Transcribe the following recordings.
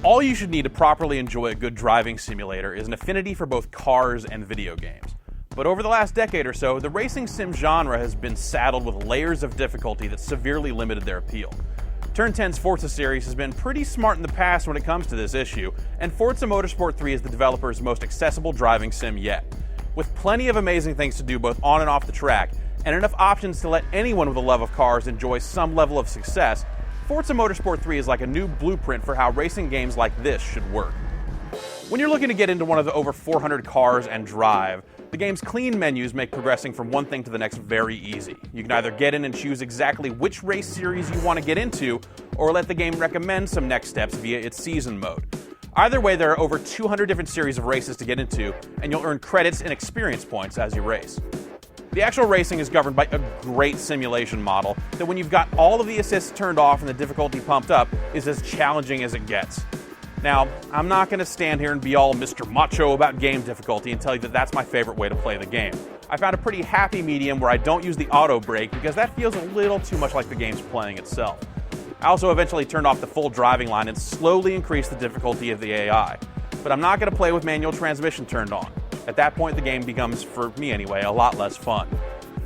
All you should need to properly enjoy a good driving simulator is an affinity for both cars and video games. But over the last decade or so, the racing sim genre has been saddled with layers of difficulty that severely limited their appeal. Turn 10's Forza series has been pretty smart in the past when it comes to this issue, and Forza Motorsport 3 is the developer's most accessible driving sim yet. With plenty of amazing things to do both on and off the track, and enough options to let anyone with a love of cars enjoy some level of success, Forza Motorsport 3 is like a new blueprint for how racing games like this should work. When you're looking to get into one of the over 400 cars and drive, the game's clean menus make progressing from one thing to the next very easy. You can either get in and choose exactly which race series you want to get into, or let the game recommend some next steps via its season mode. Either way, there are over 200 different series of races to get into, and you'll earn credits and experience points as you race. The actual racing is governed by a great simulation model that, when you've got all of the assists turned off and the difficulty pumped up, is as challenging as it gets. Now, I'm not going to stand here and be all Mr. Macho about game difficulty and tell you that that's my favorite way to play the game. I found a pretty happy medium where I don't use the auto brake because that feels a little too much like the game's playing itself. I also eventually turned off the full driving line and slowly increased the difficulty of the AI. But I'm not going to play with manual transmission turned on. At that point, the game becomes, for me anyway, a lot less fun.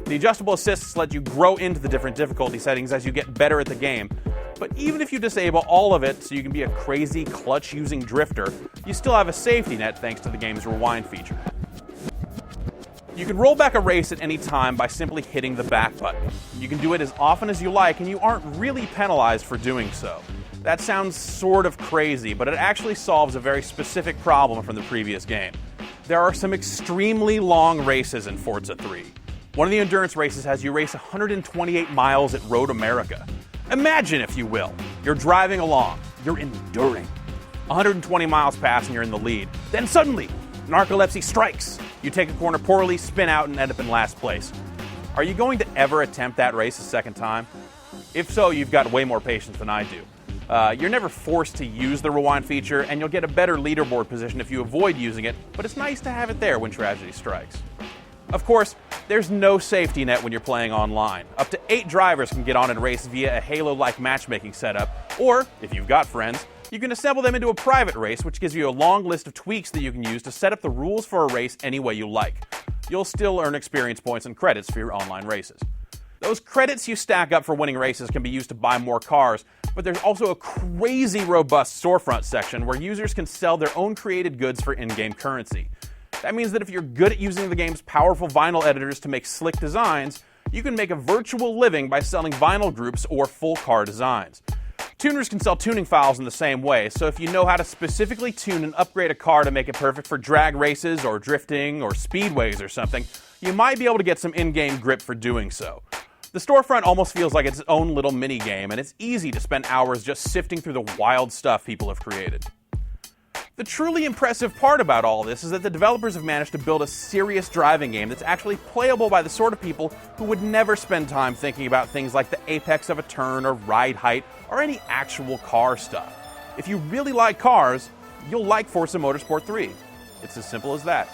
The adjustable assists let you grow into the different difficulty settings as you get better at the game, but even if you disable all of it so you can be a crazy clutch-using drifter, you still have a safety net thanks to the game's rewind feature. You can roll back a race at any time by simply hitting the back button. You can do it as often as you like, and you aren't really penalized for doing so. That sounds sort of crazy, but it actually solves a very specific problem from the previous game. There are some extremely long races in Forza 3. One of the endurance races has you race 128 miles at Road America. Imagine, if you will, you're driving along, you're enduring. 120 miles pass and you're in the lead. Then suddenly, narcolepsy strikes. You take a corner poorly, spin out, and end up in last place. Are you going to ever attempt that race a second time? If so, you've got way more patience than I do. You're never forced to use the rewind feature, and you'll get a better leaderboard position if you avoid using it, but it's nice to have it there when tragedy strikes. Of course, there's no safety net when you're playing online. Up to 8 drivers can get on and race via a Halo-like matchmaking setup, or, if you've got friends, you can assemble them into a private race, which gives you a long list of tweaks that you can use to set up the rules for a race any way you like. You'll still earn experience points and credits for your online races. Those credits you stack up for winning races can be used to buy more cars, but there's also a crazy robust storefront section where users can sell their own created goods for in-game currency. That means that if you're good at using the game's powerful vinyl editors to make slick designs, you can make a virtual living by selling vinyl groups or full car designs. Tuners can sell tuning files in the same way, so if you know how to specifically tune and upgrade a car to make it perfect for drag races or drifting or speedways or something, you might be able to get some in-game grip for doing so. The storefront almost feels like its own little mini-game, and it's easy to spend hours just sifting through the wild stuff people have created. The truly impressive part about all this is that the developers have managed to build a serious driving game that's actually playable by the sort of people who would never spend time thinking about things like the apex of a turn or ride height or any actual car stuff. If you really like cars, you'll like Forza Motorsport 3. It's as simple as that.